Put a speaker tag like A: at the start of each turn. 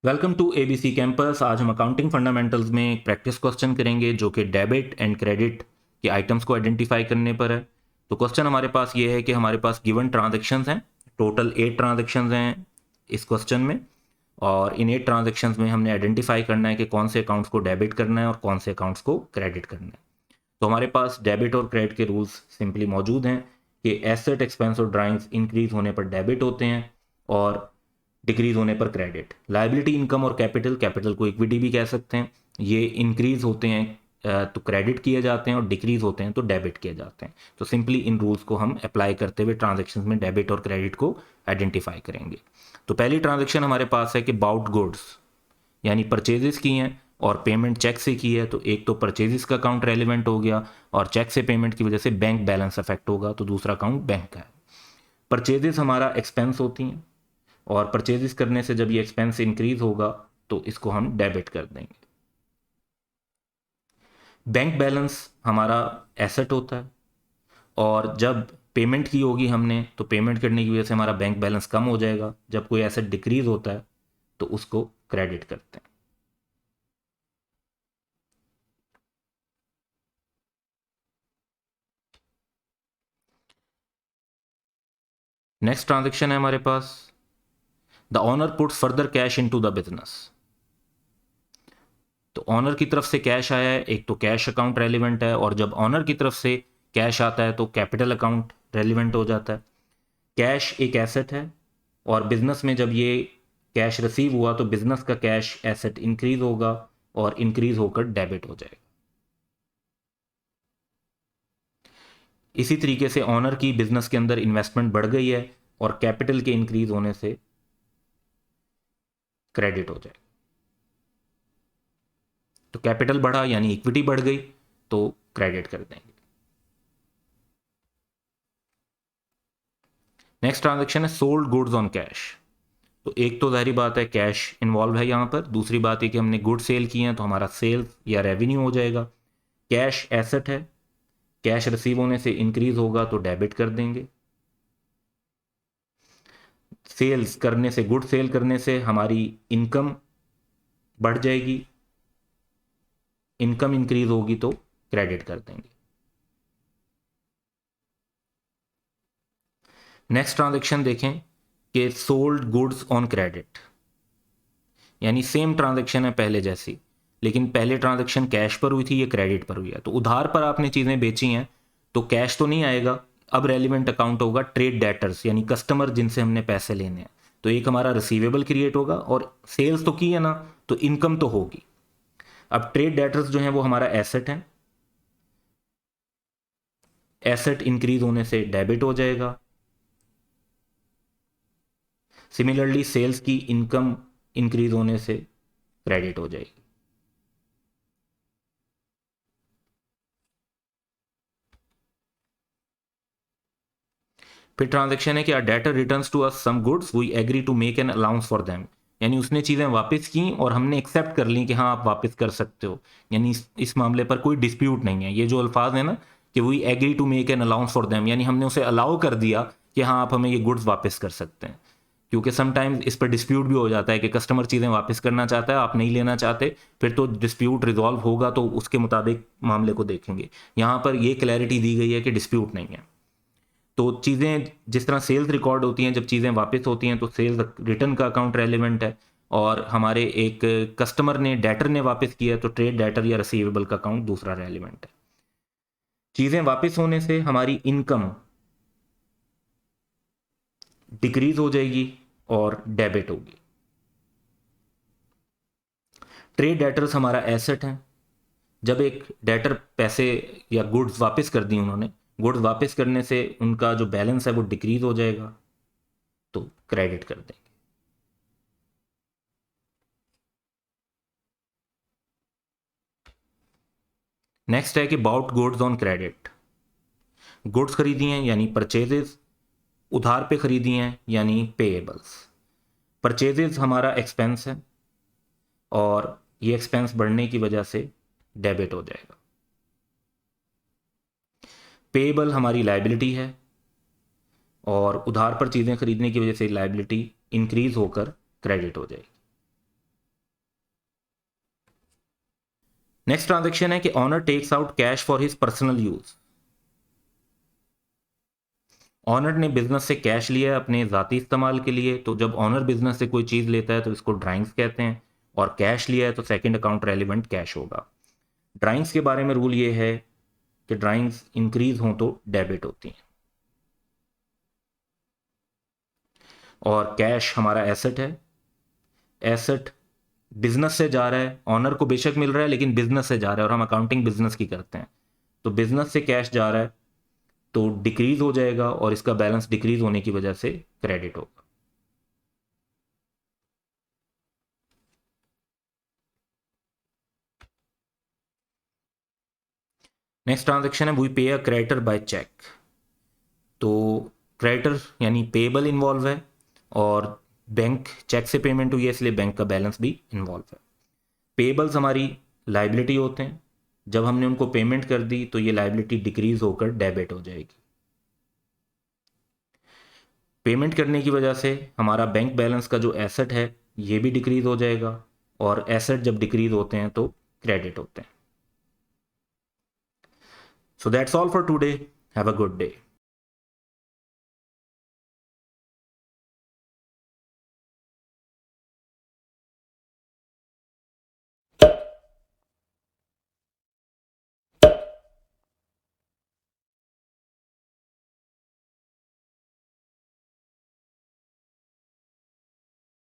A: Welcome to ABC campus. आज हम accounting fundamentals में एक प्रैक्टिस क्वेश्चन करेंगे जो कि डेबिट एंड क्रेडिट के आइटम्स को आइडेंटिफाई करने पर है। तो क्वेश्चन हमारे पास ये है कि हमारे पास गिवन ट्रांजैक्शंस हैं, टोटल 8 ट्रांजैक्शंस हैं इस क्वेश्चन में, और इन 8 ट्रांजैक्शंस में हमने आइडेंटिफाई करना है कि कौन से अकाउंट्स को डेबिट करना है और कौन से अकाउंट्स को क्रेडिट करना है। तो हमारे पास डेबिट और क्रेडिट के रूल्स सिंपली मौजूद हैं कि एसेट, एक्सपेंस और ड्राइंग्स इंक्रीज होने पर डेबिट होते हैं और डिक्रीज होने पर क्रेडिट। लायबिलिटी, इनकम और कैपिटल, कैपिटल को इक्विटी भी कह सकते हैं, ये इंक्रीज होते हैं तो क्रेडिट किए जाते हैं और डिक्रीज होते हैं तो डेबिट किए जाते हैं। तो सिंपली इन रूल्स को हम अप्लाई करते हुए ट्रांजेक्शन में डेबिट और क्रेडिट को आइडेंटिफाई करेंगे। तो पहली ट्रांजेक्शन हमारे पास है कि बाउट गुड्स, यानी परचेजेस की हैं और पेमेंट चेक से की है। तो एक तो परचेजेस का अकाउंट रेलिवेंट हो गया और चेक से पेमेंट की वजह से बैंक बैलेंस अफेक्ट होगा, तो दूसरा अकाउंट बैंक का है। परचेजेस हमारा एक्सपेंस होती हैं और परचेजेस करने से जब ये एक्सपेंस इंक्रीज होगा तो इसको हम डेबिट कर देंगे। बैंक बैलेंस हमारा एसेट होता है और जब पेमेंट की होगी हमने तो पेमेंट करने की वजह से हमारा बैंक बैलेंस कम हो जाएगा। जब कोई एसेट डिक्रीज होता है तो उसको क्रेडिट करते हैं। नेक्स्ट ट्रांजेक्शन है हमारे पास, the owner put further cash into the business. तो ऑनर की तरफ से कैश आया है, एक तो कैश अकाउंट रेलिवेंट है, और जब ऑनर की तरफ से कैश आता है तो कैपिटल अकाउंट रेलिवेंट हो जाता है। कैश एक एसेट है और बिजनेस में जब ये कैश रिसीव हुआ तो बिजनेस का कैश एसेट इंक्रीज होगा और इंक्रीज होकर डेबिट हो जाएगा। इसी तरीके से ऑनर की बिजनेस के अंदर इन्वेस्टमेंट बढ़ गई है और कैपिटल के इंक्रीज होने से क्रेडिट हो जाएगा। तो कैपिटल बढ़ा यानी इक्विटी बढ़ गई तो क्रेडिट कर देंगे। नेक्स्ट ट्रांजेक्शन है सोल्ड गुड्स ऑन कैश। तो एक तो जाहिर बात है कैश इन्वॉल्व है यहाँ पर, दूसरी बात है कि हमने गुड सेल किए हैं तो हमारा सेल्स या रेवेन्यू हो जाएगा। कैश एसेट है, कैश रिसीव होने से इंक्रीज होगा तो डेबिट कर देंगे। सेल्स करने से, गुड सेल करने से हमारी इनकम बढ़ जाएगी, इनकम इंक्रीज होगी तो क्रेडिट कर देंगे। नेक्स्ट ट्रांजेक्शन देखें कि सोल्ड गुड्स ऑन क्रेडिट, यानी सेम ट्रांजेक्शन है पहले जैसी, लेकिन पहले ट्रांजेक्शन कैश पर हुई थी, ये क्रेडिट पर हुई है। तो उधार पर आपने चीज़ें बेची हैं तो कैश तो नहीं आएगा, अब रेलिवेंट अकाउंट होगा ट्रेड डेटर्स, यानी कस्टमर जिनसे हमने पैसे लेने हैं। तो एक हमारा रिसीवेबल क्रिएट होगा और सेल्स तो की है ना, तो इनकम तो होगी। अब ट्रेड डेटर्स जो हैं वो हमारा एसेट है, एसेट इंक्रीज होने से डेबिट हो जाएगा। सिमिलरली सेल्स की इनकम इंक्रीज होने से क्रेडिट हो जाएगी। फिर ट्रांजेक्शन है कि our debtor returns to us some goods we agree to make an allowance for them, यानी उसने चीज़ें वापस की और हमने एक्सेप्ट कर ली कि हाँ आप वापस कर सकते हो, यानी इस मामले पर कोई डिस्प्यूट नहीं है। ये जो अल्फाज है ना कि we agree to make an allowance for them, यानी हमने उसे अलाउ कर दिया कि हाँ आप हमें ये गुड्स वापस कर सकते हैं। क्योंकि समटाइम्स इस पर डिस्प्यूट भी हो जाता है कि कस्टमर चीज़ें वापस करना चाहता है, आप नहीं लेना चाहते, फिर तो डिस्प्यूट रिजॉल्व होगा तो उसके मुताबिक मामले को देखेंगे। यहाँ पर ये क्लैरिटी दी गई है कि डिस्प्यूट नहीं है। तो चीज़ें जिस तरह सेल्स रिकॉर्ड होती हैं, जब चीज़ें वापस होती हैं तो सेल्स रिटर्न का अकाउंट रेलिवेंट है, और हमारे एक कस्टमर ने, डेटर ने वापस किया तो ट्रेड डेटर या रिसीवेबल का अकाउंट दूसरा रेलिवेंट है। चीज़ें वापस होने से हमारी इनकम डिक्रीज हो जाएगी और डेबिट होगी। ट्रेड डेटर्स हमारा एसेट है, जब एक डेटर पैसे या गुड्स वापस कर दी उन्होंने, गुड्स वापस करने से उनका जो बैलेंस है वो डिक्रीज हो जाएगा तो क्रेडिट कर देंगे। नेक्स्ट है कि bought goods on credit. Goods खरीदी हैं यानी परचेजेस, उधार पे खरीदी हैं यानी पेएबल्स। परचेजेस हमारा एक्सपेंस है और ये एक्सपेंस बढ़ने की वजह से डेबिट हो जाएगा। पेएबल हमारी लाइबिलिटी है और उधार पर चीज़ें खरीदने की वजह से लाइबिलिटी इंक्रीज होकर क्रेडिट हो जाएगी। नेक्स्ट ट्रांजेक्शन है कि owner takes out cash for his personal use. Owner ने बिजनेस से कैश लिया है अपने ज़ाती इस्तेमाल के लिए, तो जब ऑनर बिजनेस से कोई चीज़ लेता है तो इसको ड्राइंग्स कहते हैं, और कैश लिया है तो सेकंड अकाउंट रेलिवेंट कैश होगा। ड्राइंग्स के बारे में रूल ये है कि ड्राइंग्स इंक्रीज हों तो डेबिट होती हैं, और कैश हमारा एसेट है। एसेट बिजनेस से जा रहा है, ऑनर को बेशक मिल रहा है लेकिन बिजनेस से जा रहा है, और हम अकाउंटिंग बिजनेस की करते हैं, तो बिजनेस से कैश जा रहा है तो डिक्रीज हो जाएगा, और इसका बैलेंस डिक्रीज होने की वजह से क्रेडिट होगा। नेक्स्ट ट्रांजेक्शन है वी पे अ क्रेडिटर बाय चेक। तो क्रेडिटर यानी पेबल इन्वॉल्व है, और बैंक चेक से पेमेंट हुई है इसलिए बैंक का बैलेंस भी इन्वॉल्व है। पेबल्स हमारी लाइबिलिटी होते हैं, जब हमने उनको पेमेंट कर दी तो ये लाइबिलिटी डिक्रीज होकर डेबिट हो जाएगी। पेमेंट करने की वजह से हमारा बैंक बैलेंस का जो एसेट है ये भी डिक्रीज हो जाएगा, और एसेट जब डिक्रीज होते हैं तो क्रेडिट होते हैं। So that's all for today, have a good day.